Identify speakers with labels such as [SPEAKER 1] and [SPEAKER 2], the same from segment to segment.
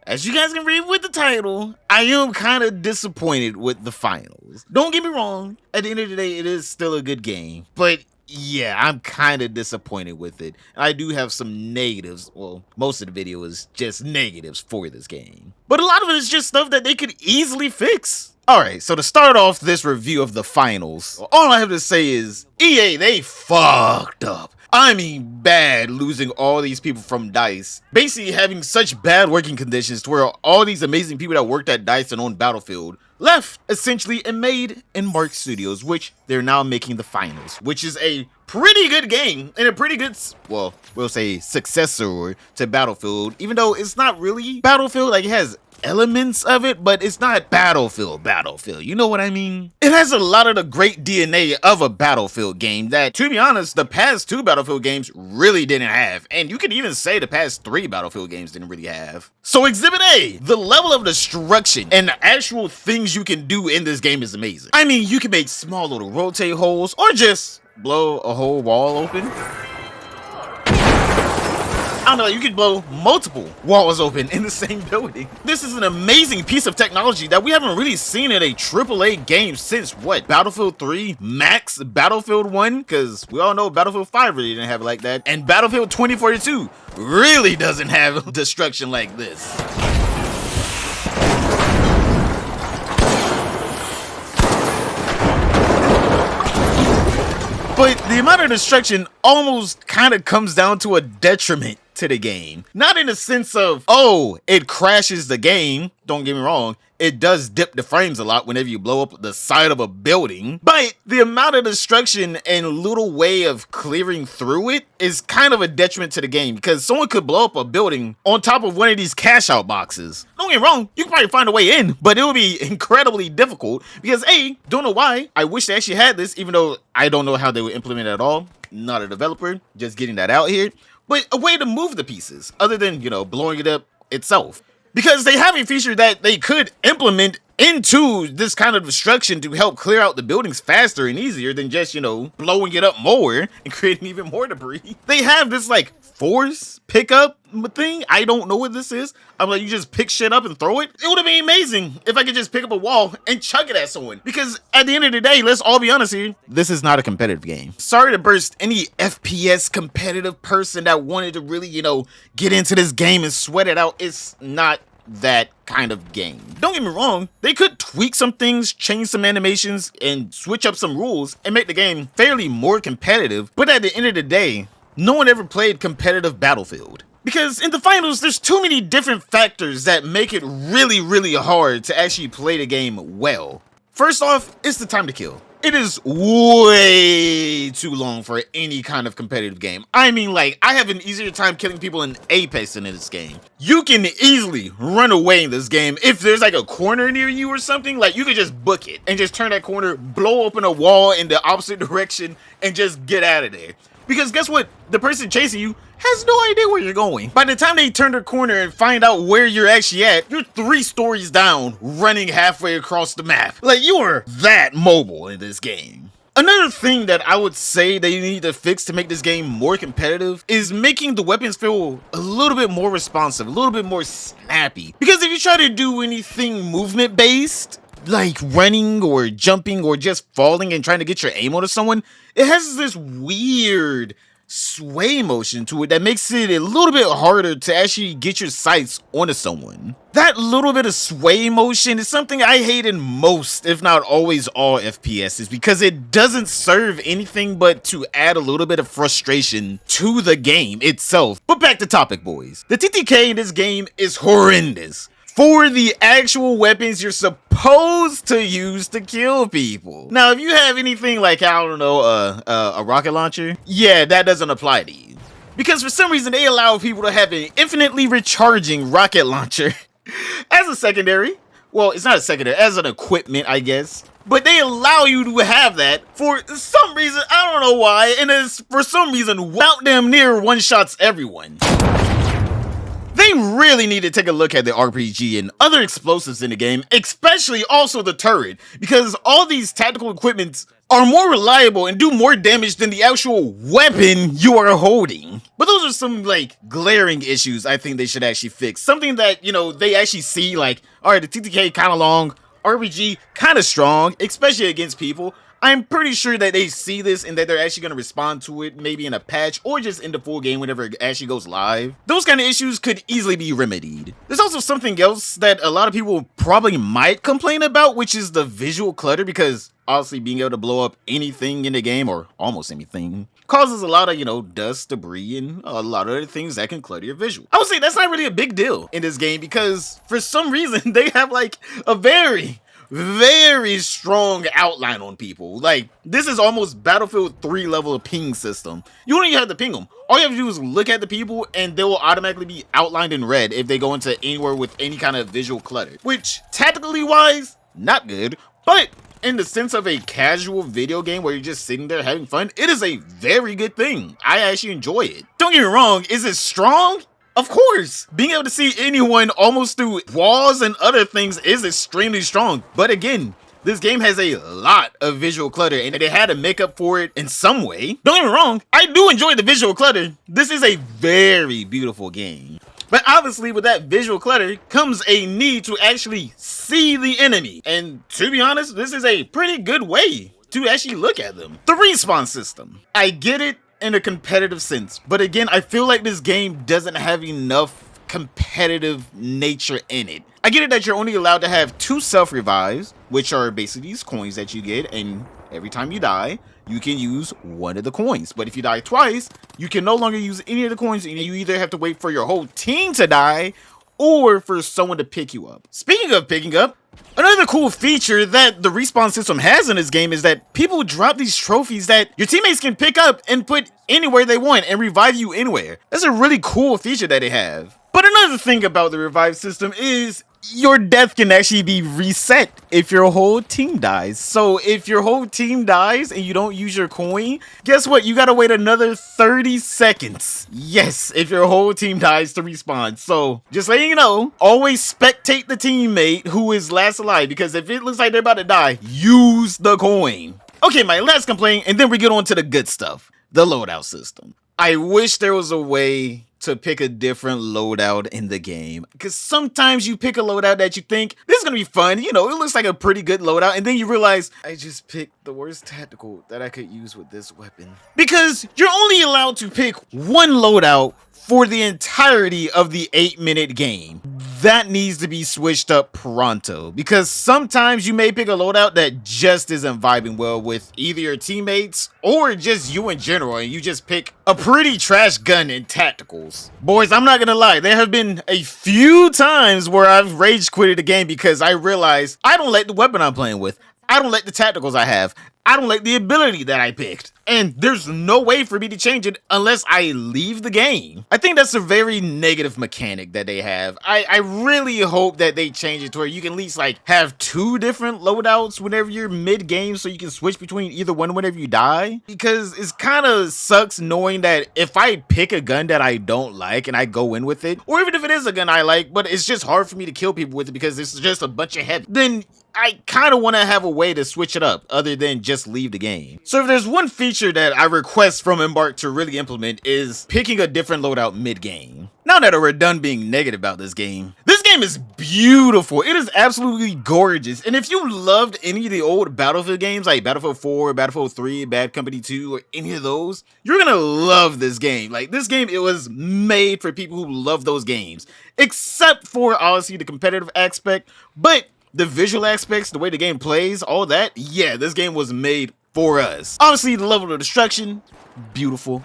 [SPEAKER 1] as you guys can read with the title, I am kind of disappointed with the finals. Don't get me wrong, at the end of the day, it is still a good game, but yeah, I'm kind of disappointed with it. I do have some negatives. Well, most of the video is just negatives for this game, but a lot of it is just stuff that they could easily fix. Alright, so to start off this review of the finals, all I have to say is, EA, they fucked up. I mean bad, losing all these people from DICE. Basically having such bad working conditions to where all these amazing people that worked at DICE and on Battlefield left, essentially, and made Embark Studios, which they're now making the finals, which is a pretty good game and a pretty good, well, we'll say successor to Battlefield, even though it's not really Battlefield. Like, it has elements of it, but it's not Battlefield, you know what I mean? It has a lot of the great DNA of a Battlefield game that, to be honest, the past 2 Battlefield games really didn't have, and you could even say the past 3 Battlefield games didn't really have. So Exhibit A, the level of destruction and the actual things you can do in this game is amazing. I mean, you can make small little rotate holes or just blow a whole wall open. I don't know, you could blow multiple walls open in the same building. This is an amazing piece of technology that we haven't really seen in a AAA game since, what, Battlefield 3, Max, Battlefield 1, because we all know Battlefield 5 really didn't have it like that, and Battlefield 2042 really doesn't have destruction like this. But the amount of destruction almost kind of comes down to a detriment to the game. Not in the sense of, oh, it crashes the game. Don't get me wrong. It does dip the frames a lot whenever you blow up the side of a building. But the amount of destruction and little way of clearing through it is kind of a detriment to the game, because someone could blow up a building on top of one of these cash out boxes. Don't get me wrong, you can probably find a way in, but it would be incredibly difficult because A, don't know why. I wish they actually had this, even though I don't know how they would implement it at all. Not a developer, just getting that out here. But a way to move the pieces other than, you know, blowing it up itself. Because they have a feature that they could implement into this kind of destruction to help clear out the buildings faster and easier than just, you know, blowing it up more and creating even more debris. They have this like force pickup thing. I don't know what this is. I'm like, you just pick shit up and throw it. It would have been amazing if I could just pick up a wall and chuck it at someone. Because at the end of the day, let's all be honest here, this is not a competitive game. Sorry to burst any FPS competitive person that wanted to really, you know, get into this game and sweat it out. It's not that kind of game. Don't get me wrong, they could tweak some things, change some animations, and switch up some rules and make the game fairly more competitive. But at the end of the day, no one ever played competitive Battlefield. Because in the finals, there's too many different factors that make it really, really hard to actually play the game well. First off, it's the time to kill. It is way too long for any kind of competitive game. I mean, like, I have an easier time killing people in Apex than in this game. You can easily run away in this game. If there's like a corner near you or something, like, you could just book it and just turn that corner, blow open a wall in the opposite direction, and just get out of there. Because guess what? The person chasing you has no idea where you're going. By the time they turn their corner and find out where you're actually at, you're 3 stories down, running halfway across the map. Like, you are that mobile in this game. Another thing that I would say they need to fix to make this game more competitive is making the weapons feel a little bit more responsive, a little bit more snappy. Because if you try to do anything movement based, like running or jumping or just falling and trying to get your aim onto someone, it has this weird sway motion to it that makes it a little bit harder to actually get your sights onto someone. That little bit of sway motion is something I hate in most, if not always all FPSs, because it doesn't serve anything but to add a little bit of frustration to the game itself. But back to topic, boys. The TTK in this game is horrendous for the actual weapons you're supposed to use to kill people. Now, if you have anything like, I don't know, a rocket launcher, yeah, that doesn't apply to you. Because for some reason, they allow people to have an infinitely recharging rocket launcher as a secondary. Well, it's not a secondary, as an equipment, I guess. But they allow you to have that for some reason, I don't know why, and it's for some reason, about damn near one-shots everyone. They really need to take a look at the RPG and other explosives in the game, especially also the turret, because all these tactical equipments are more reliable and do more damage than the actual weapon you are holding. But those are some like glaring issues I think they should actually fix. Something that, you know, they actually see like, all right, the TTK kind of long, RPG kind of strong, especially against people. I'm pretty sure that they see this and that they're actually going to respond to it maybe in a patch or just in the full game whenever it actually goes live. Those kind of issues could easily be remedied. There's also something else that a lot of people probably might complain about, which is the visual clutter, because obviously being able to blow up anything in the game, or almost anything, causes a lot of, you know, dust, debris, and a lot of other things that can clutter your visual. I would say that's not really a big deal in this game because for some reason they have like a very strong outline on people. Like, this is almost Battlefield 3 level of ping system. You don't even have to ping them. All you have to do is look at the people and they will automatically be outlined in red if they go into anywhere with any kind of visual clutter. Which, tactically wise, not good, but in the sense of a casual video game where you're just sitting there having fun, it is a very good thing. I actually enjoy it. Don't get me wrong, is it strong? Of course, being able to see anyone almost through walls and other things is extremely strong. But again, this game has a lot of visual clutter and they had to make up for it in some way. Don't get me wrong, I do enjoy the visual clutter. This is a very beautiful game. But obviously with that visual clutter comes a need to actually see the enemy. And to be honest, this is a pretty good way to actually look at them. The respawn system. I get it in a competitive sense, but again, I feel like this game doesn't have enough competitive nature in it. I get it that you're only allowed to have 2 self-revives, which are basically these coins that you get, and every time you die, you can use one of the coins. But if you die twice, you can no longer use any of the coins, and you either have to wait for your whole team to die, or for someone to pick you up. Speaking of picking up, another cool feature that the respawn system has in this game is that people drop these trophies that your teammates can pick up and put anywhere they want and revive you anywhere. That's a really cool feature that they have. But another thing about the revive system is your death can actually be reset if your whole team dies. So if your whole team dies and you don't use your coin, guess what? You gotta wait another 30 seconds. Yes, if your whole team dies to respawn. So just letting you know, always spectate the teammate who is last alive, because if it looks like they're about to die, use the coin. Okay, my last complaint, and then we get on to the good stuff. The loadout system. I wish there was a way to pick a different loadout in the game, because sometimes you pick a loadout that you think this is gonna be fun, you know, it looks like a pretty good loadout, and then you realize I just picked the worst tactical that I could use with this weapon. Because you're only allowed to pick one loadout for the entirety of the 8-minute game. That needs to be switched up pronto, because sometimes you may pick a loadout that just isn't vibing well with either your teammates or just you in general, and you just pick a pretty trash gun in tacticals. Boys, I'm not gonna lie, there have been a few times where I've rage quitted the game because I realized I don't like the weapon I'm playing with. I don't like the tacticals I have. I don't like the ability that I picked. And there's no way for me to change it unless I leave the game. I think that's a very negative mechanic that they have. I really hope that they change it to where you can at least like have 2 different loadouts whenever you're mid-game so you can switch between either one whenever you die. Because it's kind of sucks knowing that if I pick a gun that I don't like and I go in with it, or even if it is a gun I like, but it's just hard for me to kill people with it because it's just a bunch of heavy, then I kind of want to have a way to switch it up other than just leave the game. So if there's one feature that I request from Embark to really implement is picking a different loadout mid-game. Now that we're done being negative about this game is beautiful. It is absolutely gorgeous. And if you loved any of the old Battlefield games like Battlefield 4, Battlefield 3, Bad Company 2, or any of those, you're gonna love this game. Like, this game, it was made for people who love those games. Except for, obviously, the competitive aspect, but the visual aspects, the way the game plays, all that, yeah, this game was made for us. Obviously, the level of destruction, beautiful.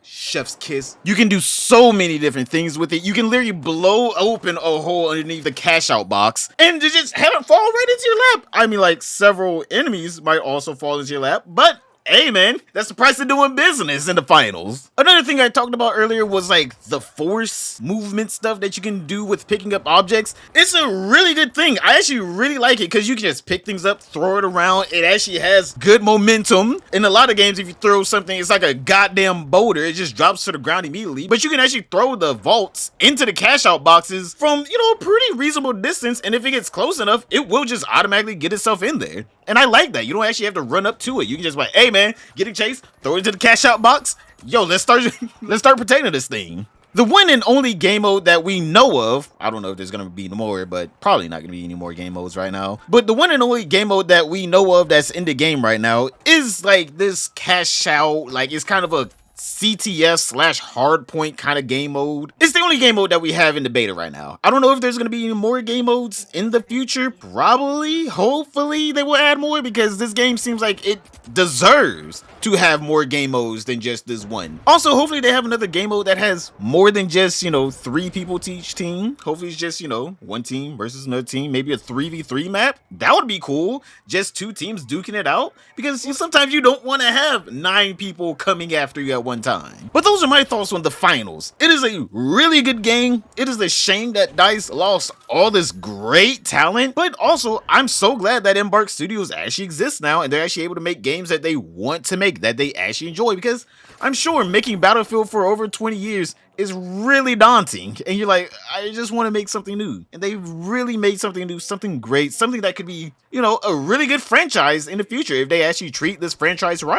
[SPEAKER 1] Chef's kiss. You can do so many different things with it. You can literally blow open a hole underneath the cash out box and just have it fall right into your lap. I mean, like, several enemies might also fall into your lap, but hey man, that's the price of doing business in the finals. Another thing I talked about earlier was like the force movement stuff that you can do with picking up objects. It's a really good thing. I actually really like it because you can just pick things up, throw it around. It actually has good momentum. In a lot of games, if you throw something, it's like a goddamn boulder. It just drops to the ground immediately. But you can actually throw the vaults into the cash out boxes from, you know, a pretty reasonable distance. And if it gets close enough, it will just automatically get itself in there. And I like that. You don't actually have to run up to it. You can just like, hey man, getting chased, throw it into the cash out box. Yo, let's start let's start protecting this thing. The one and only game mode that we know of, I don't know if there's gonna be more, but probably not gonna be any more game modes right now. But the one and only game mode that we know of that's in the game right now is like this cash out, like it's kind of a CTS slash hardpoint kind of game mode. It's the only game mode that we have in the beta right now. I don't know if there's going to be any more game modes in the future. Probably, hopefully they will add more because this game seems like it deserves to have more game modes than just this one. Also, hopefully they have another game mode that has more than just, 3 people to each team. Hopefully it's just, one team versus another team, maybe a 3v3 map. That would be cool. Just 2 teams duking it out because sometimes you don't want to have 9 people coming after you at one time. But those are my thoughts on the finals. It is a really good game. It is a shame that DICE lost all this great talent, but also I'm so glad that Embark Studios actually exists now and they're actually able to make games that they want to make, that they actually enjoy, because I'm sure making Battlefield for over 20 years is really daunting and you're like, I just want to make something new, and they really made something new, something great, something that could be, a really good franchise in the future if they actually treat this franchise right.